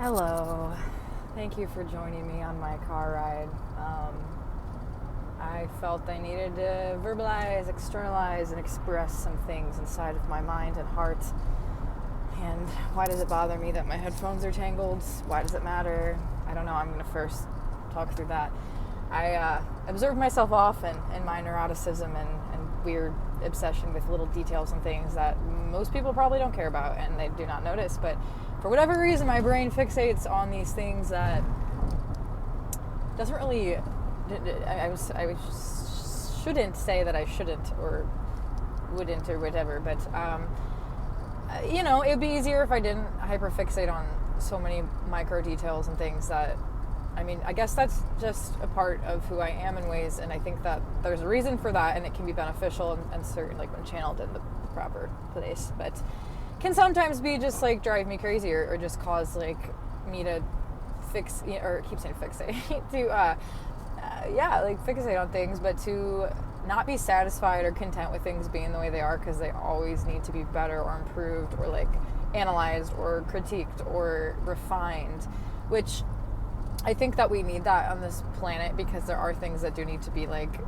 Hello. Thank you for joining me on my car ride. I felt I needed to verbalize, externalize, and express some things inside of my mind and heart. And why does it bother me that my headphones are tangled? Why does it matter? I don't know. I'm going to first talk through that. I observed myself often in my neuroticism and weird obsession with little details and things that most people probably don't care about and they do not notice. But for whatever reason, my brain fixates on these things that doesn't really... I shouldn't say that I shouldn't or wouldn't or whatever, but it would be easier if I didn't hyperfixate on so many micro details and things that, I guess that's just a part of who I am in ways, and I think that there's a reason for that, and it can be beneficial and certain, like when channeled in the proper place, but can sometimes be just like drive me crazy or just cause like me to keep saying fixate, to fixate on things, but to not be satisfied or content with things being the way they are because they always need to be better or improved or like analyzed or critiqued or refined, which I think that we need that on this planet because there are things that do need to be like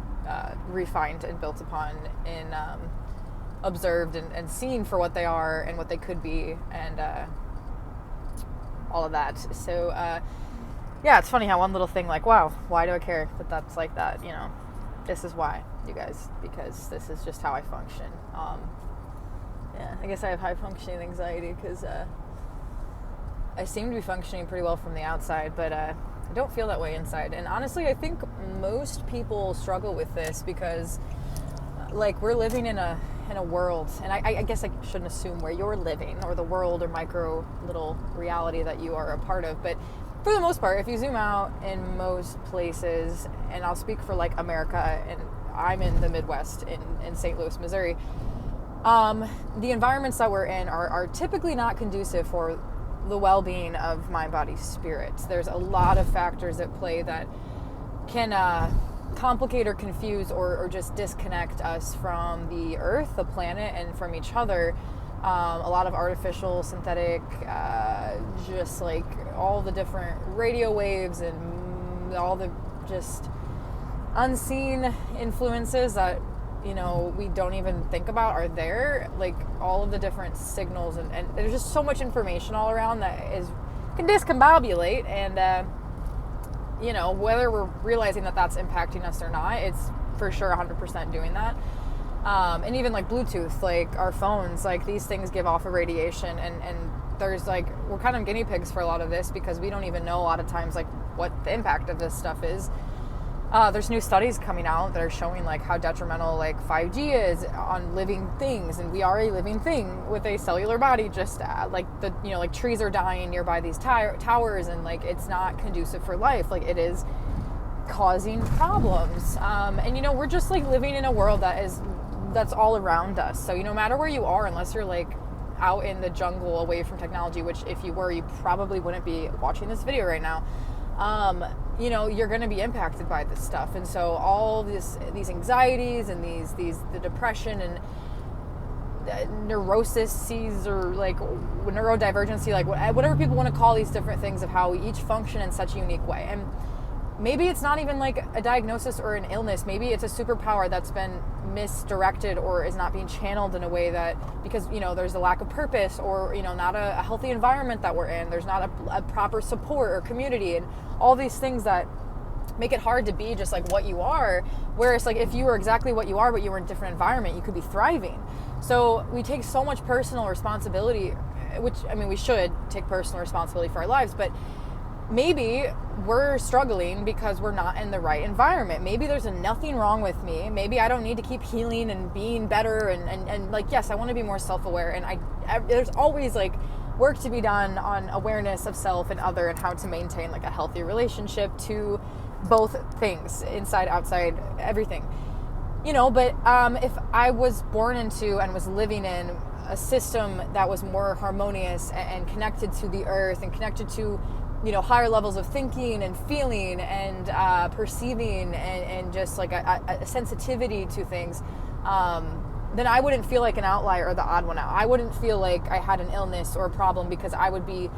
refined and built upon and observed and seen for what they are and what they could be and all of that. So it's funny how one little thing like, wow, why do I care that that's like that? This is why, you guys, because this is just how I function. I guess I have high functioning anxiety because I seem to be functioning pretty well from the outside, but I don't feel that way inside. And honestly, I think most people struggle with this because like we're living in a world, and I guess I shouldn't assume where you're living or the world or micro little reality that you are a part of, but for the most part, if you zoom out in most places, and I'll speak for like America, and I'm in the Midwest in St. Louis, Missouri, the environments that we're in are typically not conducive for the well-being of mind, body, spirit. There's a lot of factors at play that can complicate or confuse or just disconnect us from the earth, the planet, and from each other. A lot of artificial, synthetic, just like all the different radio waves and all the just unseen influences that, we don't even think about are there. Like all of the different signals and there's just so much information all around that can discombobulate and, whether we're realizing that that's impacting us or not, it's for sure 100% doing that. And even like Bluetooth, like our phones, like these things give off a radiation and there's like, we're kind of guinea pigs for a lot of this because we don't even know a lot of times like what the impact of this stuff is. There's new studies coming out that are showing like how detrimental like 5G is on living things, and we are a living thing with a cellular body. Just like like trees are dying nearby these towers, and like it's not conducive for life. Like it is causing problems, and we're just like living in a world that's all around us. So no matter where you are, unless you're like out in the jungle away from technology, which if you were, you probably wouldn't be watching this video right now. You're going to be impacted by this stuff. And so all these anxieties and the depression and neuroses or like neurodivergency, like whatever people want to call these different things of how we each function in such a unique way. And maybe it's not even like a diagnosis or an illness. Maybe it's a superpower that's been misdirected or is not being channeled in a way that, because, there's a lack of purpose or, not a healthy environment that we're in. There's not a proper support or community and all these things that make it hard to be just like what you are. Whereas like if you were exactly what you are, but you were in a different environment, you could be thriving. So we take so much personal responsibility, which, we should take personal responsibility for our lives, but maybe we're struggling because we're not in the right environment. Maybe there's nothing wrong with me. Maybe I don't need to keep healing and being better and like, yes, I want to be more self-aware. And there's always like work to be done on awareness of self and other and how to maintain like a healthy relationship to both things, inside, outside, everything. But if I was born into and was living in a system that was more harmonious and connected to the earth and connected to higher levels of thinking and feeling and perceiving and just like a sensitivity to things, then I wouldn't feel like an outlier or the odd one out. I wouldn't feel like I had an illness or a problem because I would be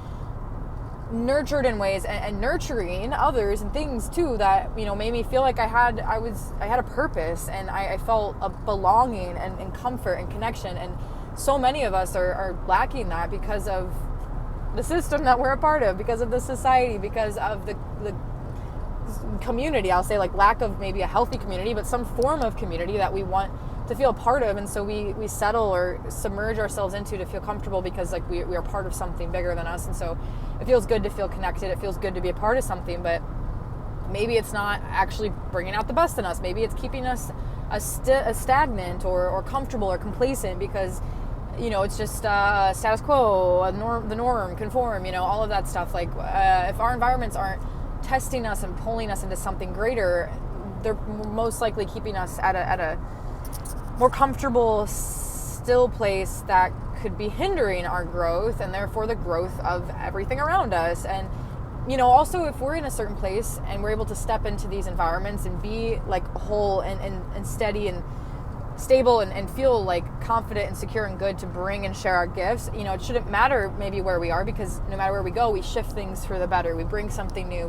nurtured in ways and nurturing others and things too that, you know, made me feel like I had a purpose, and I felt a belonging and comfort and connection. And so many of us are lacking that because of the system that we're a part of, because of the society, because of the community. I'll say, like, lack of maybe a healthy community, but some form of community that we want to feel part of. And so we settle or submerge ourselves into to feel comfortable because, like, we are part of something bigger than us. And so it feels good to feel connected. It feels good to be a part of something, but maybe it's not actually bringing out the best in us. Maybe it's keeping us a stagnant or comfortable or complacent because, you know, it's just status quo, the norm, conform, you know, all of that stuff. Like, if our environments aren't testing us and pulling us into something greater, they're most likely keeping us at a more comfortable, still place that could be hindering our growth and therefore the growth of everything around us. And, you know, also if we're in a certain place and we're able to step into these environments and be like whole and steady and stable and feel like confident and secure and good to bring and share our gifts, you know, it shouldn't matter maybe where we are, because no matter where we go, we shift things for the better. We bring something new.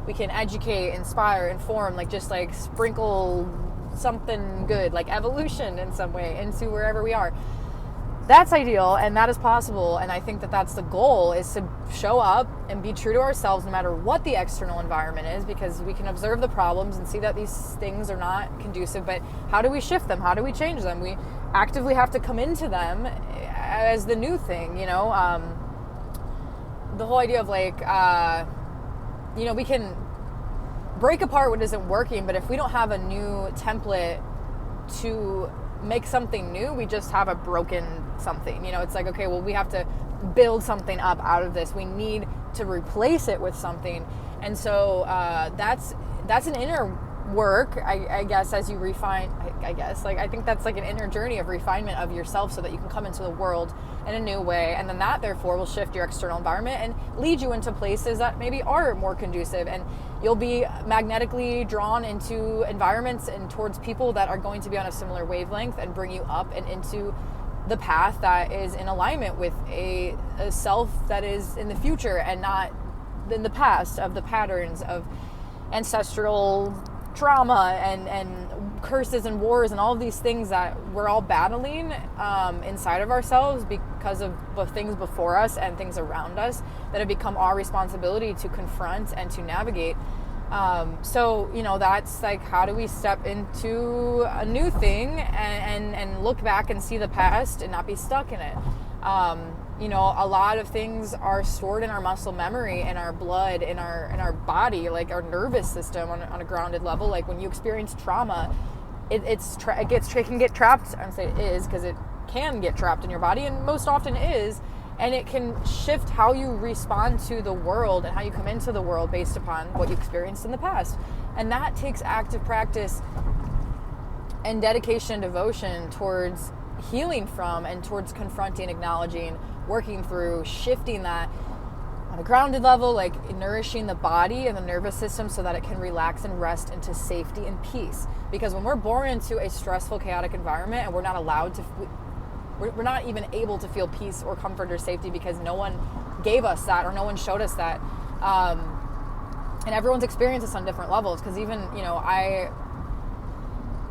We can educate, inspire, inform, like just like sprinkle something good, like evolution in some way into wherever we are. That's ideal, and that is possible. And I think that that's the goal, is to show up and be true to ourselves no matter what the external environment is, because we can observe the problems and see that these things are not conducive, but how do we shift them? How do we change them? We actively have to come into them as the new thing, you know? The whole idea of like, you know, we can break apart what isn't working, but if we don't have a new template to make something new, we just have a broken something. You know, it's like, okay, well, we have to build something up out of this. We need to replace it with something. And so that's an inner work, I guess, as you refine, I think that's like an inner journey of refinement of yourself so that you can come into the world in a new way. And then that therefore will shift your external environment and lead you into places that maybe are more conducive, and you'll be magnetically drawn into environments and towards people that are going to be on a similar wavelength and bring you up and into the path that is in alignment with a self that is in the future and not in the past, of the patterns of ancestral trauma and curses and wars and all of these things that we're all battling inside of ourselves because of the things before us and things around us that have become our responsibility to confront and to navigate. So, you know, that's like, how do we step into a new thing and look back and see the past and not be stuck in it? You know, a lot of things are stored in our muscle memory, in our blood, in our body, like our nervous system on a grounded level. Like when you experience trauma, it can get trapped. I'm saying it is because it can get trapped in your body, and most often is, and it can shift how you respond to the world and how you come into the world based upon what you experienced in the past. And that takes active practice and dedication and devotion towards healing from and towards confronting, acknowledging, working through, shifting that on a grounded level, like nourishing the body and the nervous system so that it can relax and rest into safety and peace. Because when we're born into a stressful, chaotic environment and we're not allowed to, we're not even able to feel peace or comfort or safety because no one gave us that or no one showed us that. And everyone's experienced this on different levels, because even, you know, I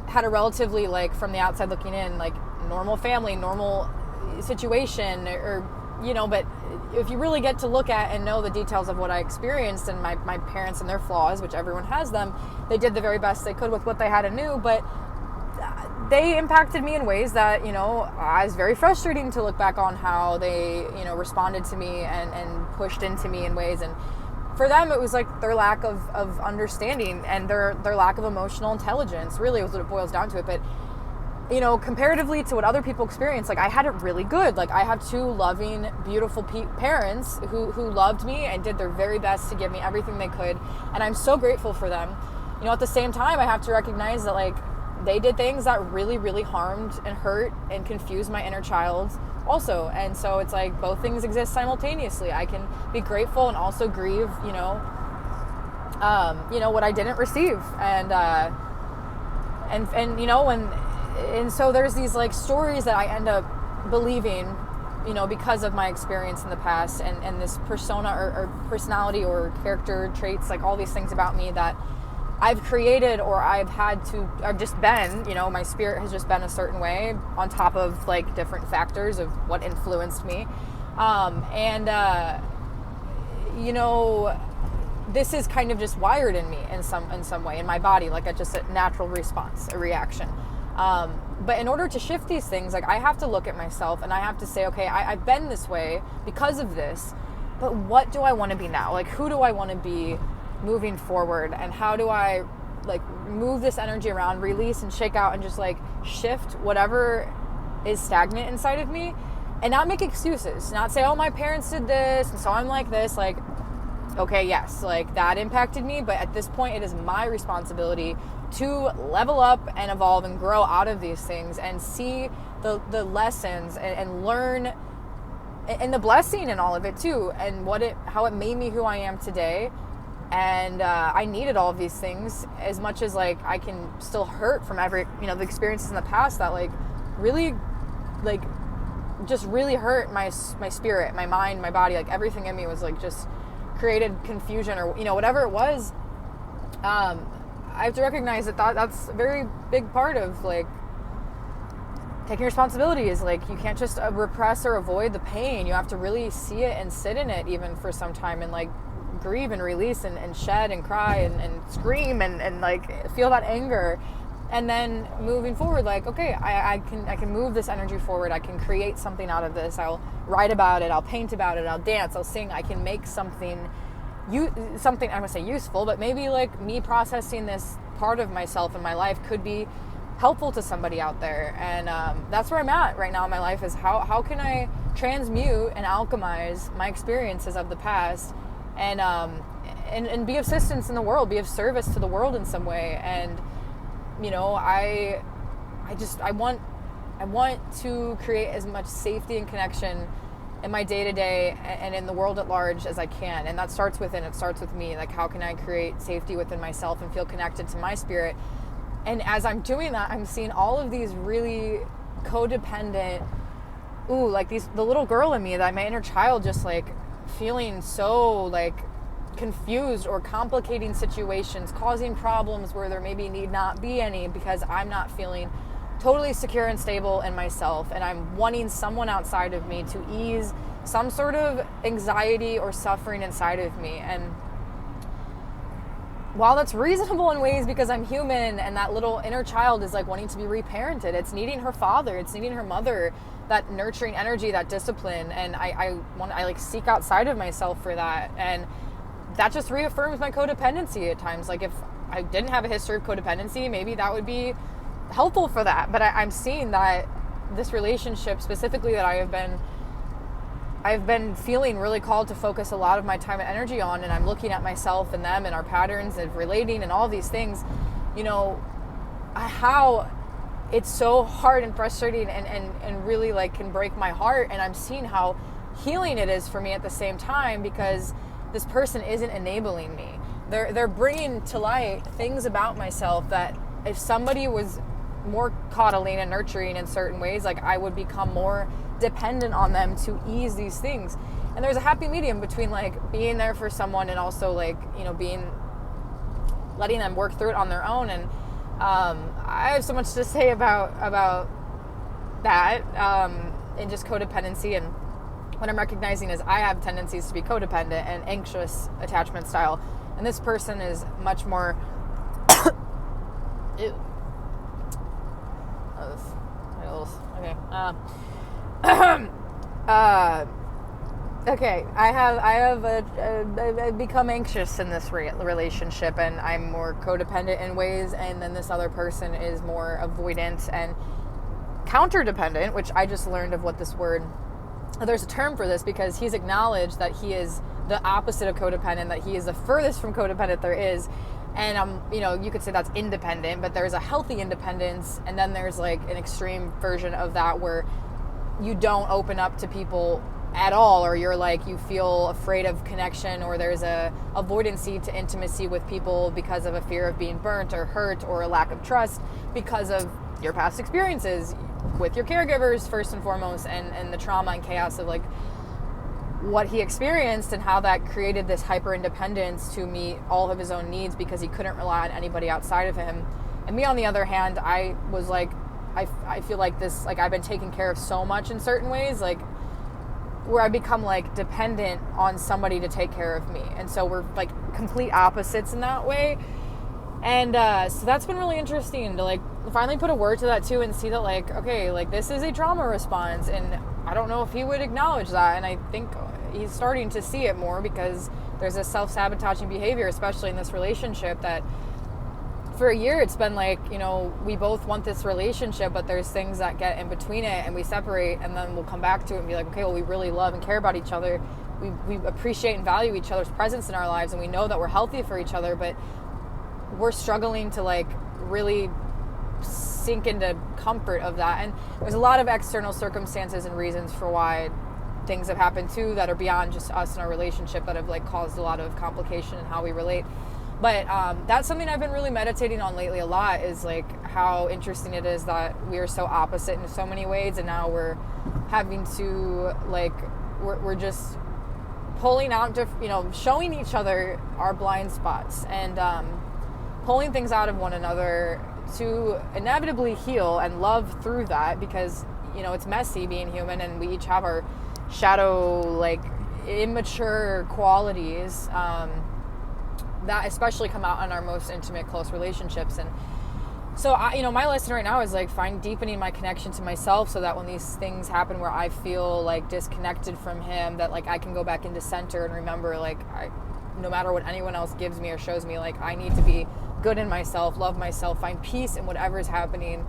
had a relatively, like, from the outside looking in, like, normal family, normal situation, or, you know, but if you really get to look at and know the details of what I experienced and my parents and their flaws, which everyone has them, they did the very best they could with what they had and knew, but they impacted me in ways that, you know, I was very frustrating to look back on how they, you know, responded to me and pushed into me in ways. And for them, it was like their lack of understanding and their lack of emotional intelligence, really, is what it boils down to it. But, you know, comparatively to what other people experience, like, I had it really good. Like, I have two loving, beautiful parents who loved me and did their very best to give me everything they could. And I'm so grateful for them. You know, at the same time, I have to recognize that, like, they did things that really, really harmed and hurt and confused my inner child also. And so it's like both things exist simultaneously. I can be grateful and also grieve, you know, what I didn't receive. And you know, and so there's these, like, stories that I end up believing because of my experience in the past and this persona or personality or character traits, like all these things about me that I've created or I've just been, my spirit has just been a certain way on top of like different factors of what influenced me. This is kind of just wired in me in some way in my body, like just a natural response, a reaction. But in order to shift these things, like I have to look at myself and I have to say, okay, I've been this way because of this, but what do I want to be now? Like, who do I want to be moving forward, and how do I like move this energy around, release and shake out and just like shift whatever is stagnant inside of me, and not make excuses, not say, oh, my parents did this and so I'm like this. Like, okay, yes, like that impacted me, but at this point it is my responsibility to level up and evolve and grow out of these things and see the lessons and learn and the blessing in all of it too, and how it made me who I am today. And I needed all of these things as much as like I can still hurt from every, the experiences in the past that like really like just really hurt my spirit, my mind, my body, like everything in me was like just created confusion or, whatever it was. I have to recognize that's a very big part of like taking responsibility is like, you can't just repress or avoid the pain. You have to really see it and sit in it even for some time and like grieve and release and shed and cry and scream and like feel that anger. And then moving forward, like, okay, I can move this energy forward. I can create something out of this. I'll write about it. I'll paint about it. I'll dance. I'll sing. I can make something I'm gonna say useful, but maybe like me processing this part of myself in my life could be helpful to somebody out there. And that's where I'm at right now in my life, is how can I transmute and alchemize my experiences of the past and be of assistance in the world, be of service to the world in some way. And I want to create as much safety and connection in my day-to-day and in the world at large as I can. And that starts within. It starts with me. Like, how can I create safety within myself and feel connected to my spirit? And as I'm doing that, I'm seeing all of these really codependent, the little girl in me, that my inner child, just like feeling so like confused or complicating situations, causing problems where there maybe need not be any, because I'm not feeling totally secure and stable in myself, and I'm wanting someone outside of me to ease some sort of anxiety or suffering inside of me. And while that's reasonable in ways because I'm human, and that little inner child is like wanting to be reparented, it's needing her father, it's needing her mother, that nurturing energy, that discipline, and I like seek outside of myself for that. And that just reaffirms my codependency at times. Like, if I didn't have a history of codependency, maybe that would be helpful for that. But I'm seeing that this relationship specifically that I've been feeling really called to focus a lot of my time and energy on, and I'm looking at myself and them and our patterns of relating and all these things, how it's so hard and frustrating and really like can break my heart. And I'm seeing how healing it is for me at the same time, because this person isn't enabling me. They're bringing to light things about myself that if somebody was more coddling and nurturing in certain ways, like I would become more dependent on them to ease these things. And there's a happy medium between like being there for someone and also like, letting them work through it on their own. And I have so much to say about that and just codependency. And what I'm recognizing is I have tendencies to be codependent and anxious attachment style, and this person is much more ew. Okay. I've become anxious in this relationship, and I'm more codependent in ways, and then this other person is more avoidant and counterdependent, which I just learned of what this word, there's a term for this, because he's acknowledged that he is the opposite of codependent, that he is the furthest from codependent there is. And you could say that's independent, but there's a healthy independence, and then there's like an extreme version of that where you don't open up to people at all, or you're like, you feel afraid of connection, or there's a avoidancy to intimacy with people because of a fear of being burnt or hurt, or a lack of trust because of your past experiences with your caregivers first and foremost, and the trauma and chaos of like what he experienced and how that created this hyper independence to meet all of his own needs because he couldn't rely on anybody outside of him. And me, on the other hand, I was like, I feel like this, like I've been taken care of so much in certain ways, like where I become like dependent on somebody to take care of me. And so we're like complete opposites in that way. And so that's been really interesting to like finally put a word to that too, and see that like, okay, like this is a trauma response, and I don't know if he would acknowledge that. And I think he's starting to see it more because there's a self-sabotaging behavior, especially in this relationship, that for a year it's been like, you know, we both want this relationship, but there's things that get in between it and we separate, and then we'll come back to it and be like, okay, well, we really love and care about each other. We appreciate and value each other's presence in our lives, and we know that we're healthy for each other, but we're struggling to like really sink into comfort of that. And there's a lot of external circumstances and reasons for why things have happened too that are beyond just us and our relationship that have like caused a lot of complication in how we relate. But that's something I've been really meditating on lately a lot, is like how interesting it is that we are so opposite in so many ways, and now we're having to like we're just pulling out, you know, showing each other our blind spots, and pulling things out of one another to inevitably heal and love through that, because, you know, it's messy being human, and we each have our shadow, like immature qualities that especially come out in our most intimate, close relationships. And so I, you know, my lesson right now is like deepening my connection to myself, so that when these things happen where I feel like disconnected from him, that like I can go back into center and remember, like, no matter what anyone else gives me or shows me, like I need to be good in myself, love myself, find peace in whatever is happening,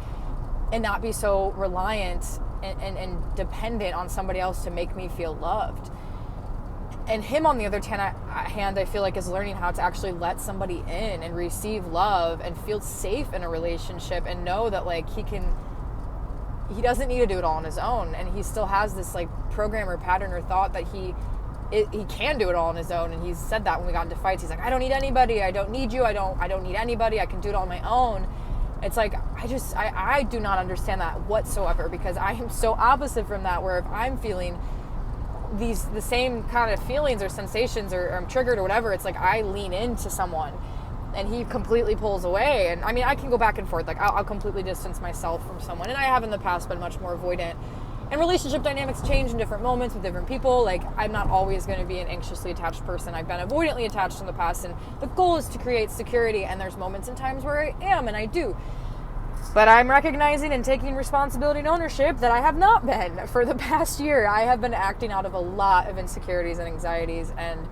and not be so reliant and dependent on somebody else to make me feel loved. And him, on the other hand, I feel like is learning how to actually let somebody in and receive love and feel safe in a relationship, and know that like he doesn't need to do it all on his own, and he still has this like program or pattern or thought that he can do it all on his own. And he's said that when we got into fights, he's like, I don't need anybody, I don't need you, I don't need anybody, I can do it all on my own. It's like, I do not understand that whatsoever, because I am so opposite from that, where if I'm feeling the same kind of feelings or sensations, or I'm triggered or whatever, it's like I lean into someone and he completely pulls away. And I mean, I can go back and forth, like I'll completely distance myself from someone, and I have in the past been much more avoidant. And relationship dynamics change in different moments with different people. Like, I'm not always going to be an anxiously attached person. I've been avoidantly attached in the past, and the goal is to create security, and there's moments and times where I am, and I do. But I'm recognizing and taking responsibility and ownership that I have not been for the past year. I have been acting out of a lot of insecurities and anxieties, and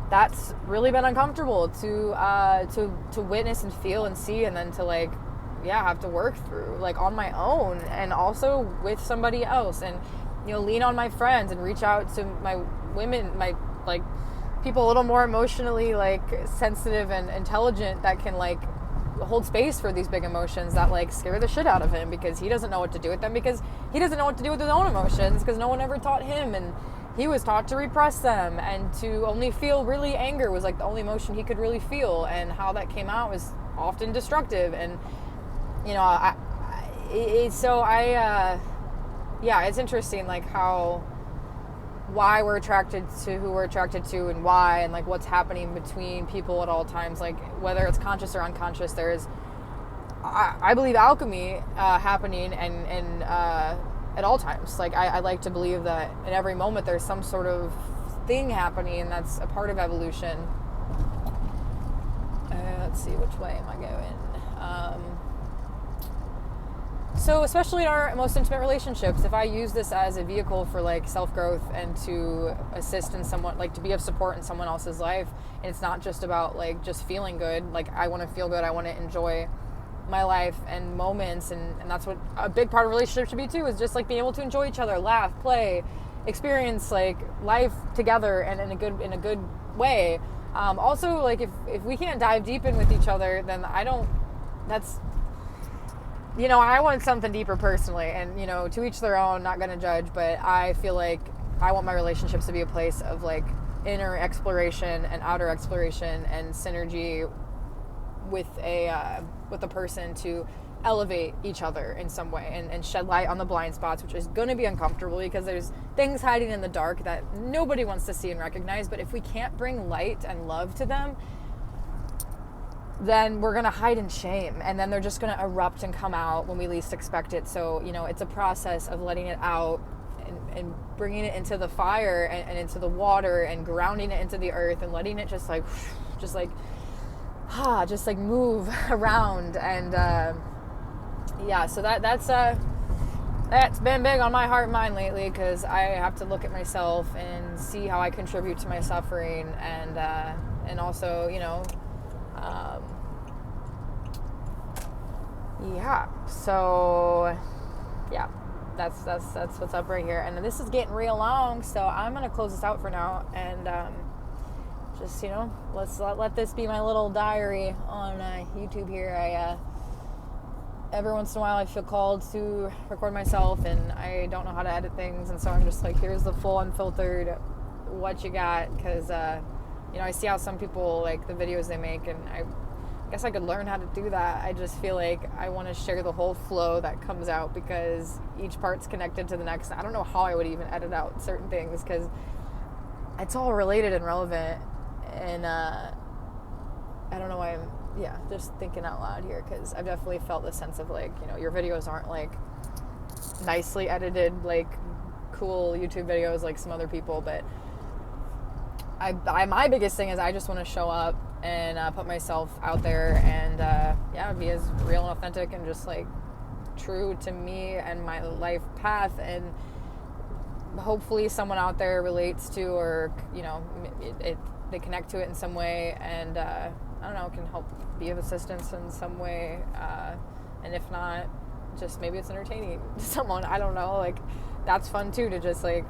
that's really been uncomfortable to witness and feel and see, and then to like, have to work through, like on my own, and also with somebody else, and, you know, lean on my friends and reach out to my women, my like people a little more emotionally like sensitive and intelligent, that can like hold space for these big emotions that like scare the shit out of him, because he doesn't know what to do with them, because he doesn't know what to do with his own emotions, because no one ever taught him, and he was taught to repress them, and to only feel really anger was like the only emotion he could really feel, and how that came out was often destructive. And you know, it's interesting, like why we're attracted to who we're attracted to, and why, and like what's happening between people at all times, like whether it's conscious or unconscious. There is, I believe, alchemy happening, and at all times. Like I like to believe that in every moment there's some sort of thing happening, and that's a part of evolution. Let's see, which way am I going? So especially in our most intimate relationships, if I use this as a vehicle for like self-growth and to assist in someone, like to be of support in someone else's life, and it's not just about like just feeling good, like I want to feel good, I want to enjoy my life and moments, and that's what a big part of a relationship should be too, is just like being able to enjoy each other, laugh, play, experience like life together, and in a good way. Also, like if we can't dive deep in with each other, then you know, I want something deeper personally, and, you know, to each their own, not going to judge, but I feel like I want my relationships to be a place of like inner exploration and outer exploration and synergy with a person to elevate each other in some way and shed light on the blind spots, which is going to be uncomfortable because there's things hiding in the dark that nobody wants to see and recognize. But if we can't bring light and love to them, then we're going to hide in shame, and then they're just going to erupt and come out when we least expect it. So, it's a process of letting it out and bringing it into the fire and into the water and grounding it into the earth and letting it just move around. And so that's been big on my heart and mind lately, because I have to look at myself and see how I contribute to my suffering, and also that's what's up right here. And this is getting real long, so I'm gonna close this out for now, and just let's let this be my little diary on YouTube here. Every once in a while I feel called to record myself, and I don't know how to edit things, and so I'm just like, here's the full unfiltered what you got, because I see how some people like the videos they make, and I guess I could learn how to do that. I just feel like I want to share the whole flow that comes out, because each part's connected to the next. I don't know how I would even edit out certain things, because it's all related and relevant, and I don't know why I'm just thinking out loud here, because I've definitely felt this sense of like, your videos aren't like nicely edited, like cool YouTube videos like some other people, but my biggest thing is I just want to show up and put myself out there and be as real and authentic and just like true to me and my life path, and hopefully someone out there relates to, or they connect to it in some way, and I don't know, can help be of assistance in some way, and if not, just maybe it's entertaining to someone. I don't know, like that's fun too, to just like,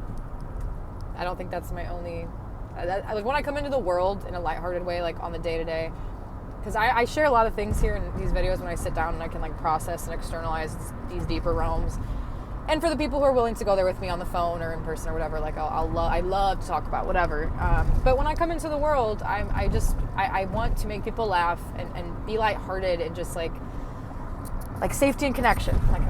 I don't think that's my only like when I come into the world in a lighthearted way, like on the day-to-day, because I share a lot of things here in these videos when I sit down and I can like process and externalize these deeper realms. And for the people who are willing to go there with me on the phone or in person or whatever, like I love to talk about whatever. But when I come into the world, I want to make people laugh and be lighthearted and just like safety and connection. Like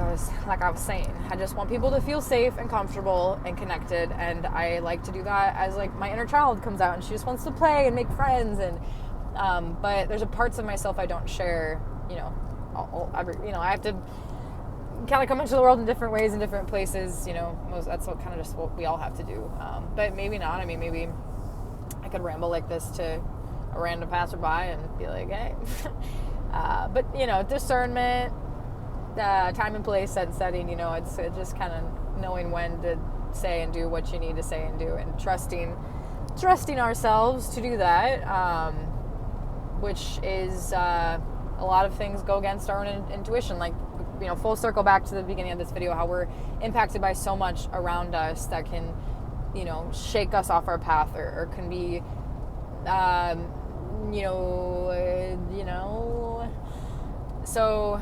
I was saying, I just want people to feel safe and comfortable and connected. And I like to do that as like my inner child comes out and she just wants to play and make friends. And but there's parts of myself I don't share. I have to kind of come into the world in different ways in different places. That's what kind of just what we all have to do. But maybe not. I mean, maybe I could ramble like this to a random passerby and be like, hey. But discernment, time and place, setting. It's just kind of knowing when to say and do what you need to say and do, and trusting ourselves to do that. Which is a lot of things go against our own intuition. Like, full circle back to the beginning of this video, how we're impacted by so much around us that can, shake us off our path or can be, so,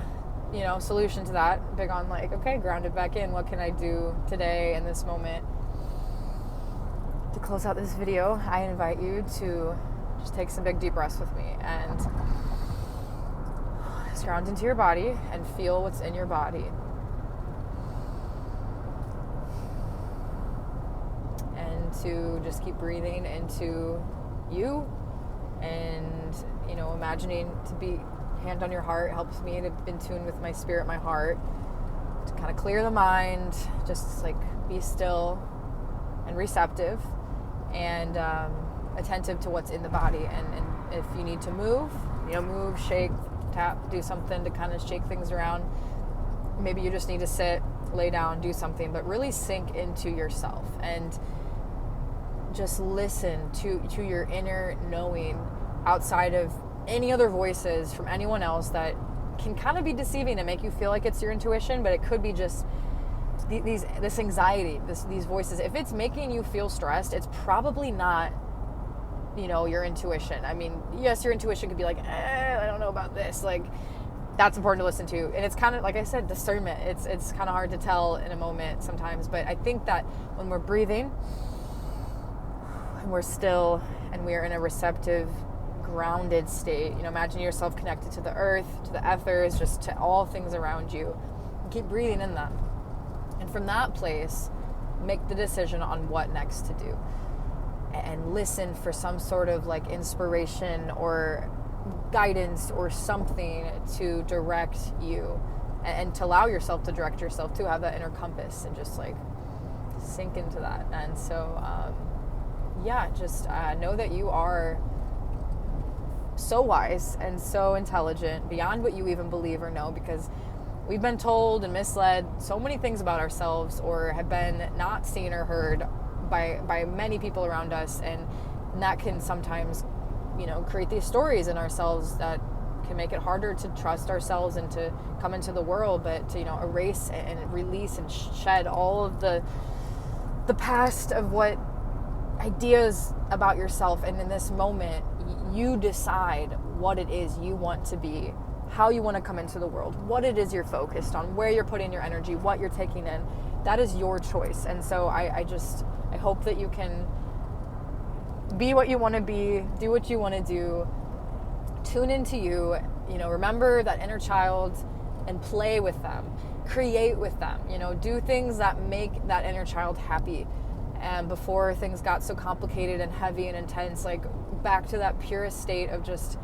solution to that, big on like, okay, ground it back in. What can I do today in this moment? To close out this video, I invite you to just take some big deep breaths with me and just ground into your body and feel what's in your body. And to just keep breathing into you, and imagining to be hand on your heart helps me to be in tune with my spirit, my heart, to kind of clear the mind, just like be still and receptive and attentive to what's in the body. And if you need to move, move, shake, tap, do something to kind of shake things around. Maybe you just need to sit, lay down, do something, but really sink into yourself and just listen to your inner knowing, outside of any other voices from anyone else that can kind of be deceiving and make you feel like it's your intuition, but it could be just this anxiety, these voices. If it's making you feel stressed, it's probably not your intuition. I mean, yes, your intuition could be like, I don't know about this. Like, that's important to listen to. And it's kind of, like I said, discernment. It's kind of hard to tell in a moment sometimes. But I think that when we're breathing and we're still and we're in a receptive grounded state. Imagine yourself connected to the earth, to the ethers, just to all things around you. And keep breathing in them. And from that place, make the decision on what next to do. And listen for some sort of like inspiration or guidance or something to direct you, and to allow yourself to direct yourself, to have that inner compass and just like sink into that. And so just know that you are so wise and so intelligent beyond what you even believe or know, because we've been told and misled so many things about ourselves, or have been not seen or heard by many people around us, and that can sometimes create these stories in ourselves that can make it harder to trust ourselves and to come into the world, but to erase and release and shed all of the past of what ideas about yourself. And in this moment, you decide what it is you want to be, how you want to come into the world, what it is you're focused on, where you're putting your energy, what you're taking in. That is your choice. And so I hope that you can be what you want to be, do what you want to do, tune into you, remember that inner child and play with them, create with them, do things that make that inner child happy. And before things got so complicated and heavy and intense, like back to that purest state of just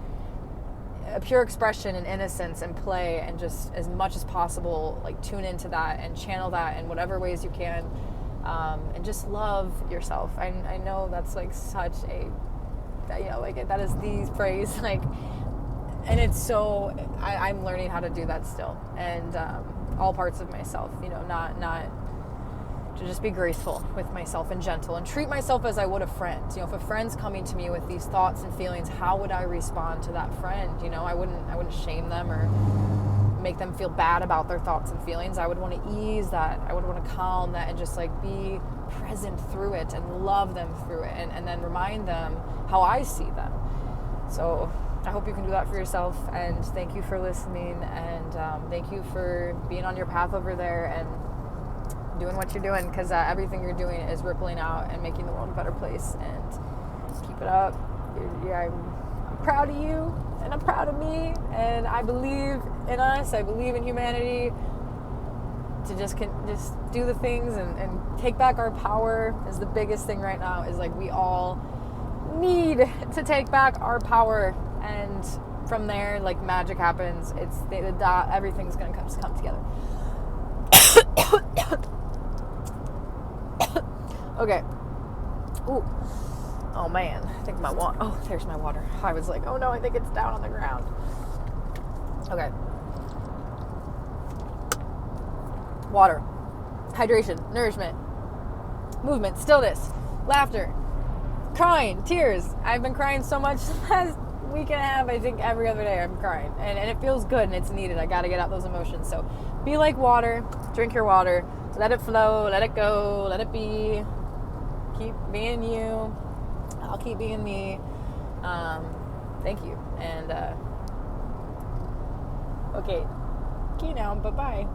a pure expression and innocence and play, and just as much as possible, like tune into that and channel that in whatever ways you can, and just love yourself. I know that's like such a, that is the phrase, like, and it's so, I'm learning how to do that still, and all parts of myself, not to just be graceful with myself and gentle and treat myself as I would a friend. If a friend's coming to me with these thoughts and feelings, how would I respond to that friend? I wouldn't shame them or make them feel bad about their thoughts and feelings. I would want to ease that. I would want to calm that and just like be present through it and love them through it, and then remind them how I see them. So I hope you can do that for yourself, and thank you for listening, and thank you for being on your path over there and doing what you're doing, because everything you're doing is rippling out and making the world a better place. And keep it up. I'm proud of you, and I'm proud of me, and I believe in us. I believe in humanity to just do the things and take back our power. Is the biggest thing right now, is like we all need to take back our power, and from there, like, magic happens. It's the dot, everything's gonna come together. Okay. Ooh. Oh man, I think my water. Oh, there's my water. I was like, oh no, I think it's down on the ground. Okay. Water, hydration, nourishment, movement, stillness, laughter, crying, tears. I've been crying so much the last week and a half. I think every other day I'm crying, and it feels good and it's needed. I got to get out those emotions. So be like water. Drink your water. Let it flow. Let it go. Let it be. Keep being you. I'll keep being me. Thank you. And okay now. Bye bye.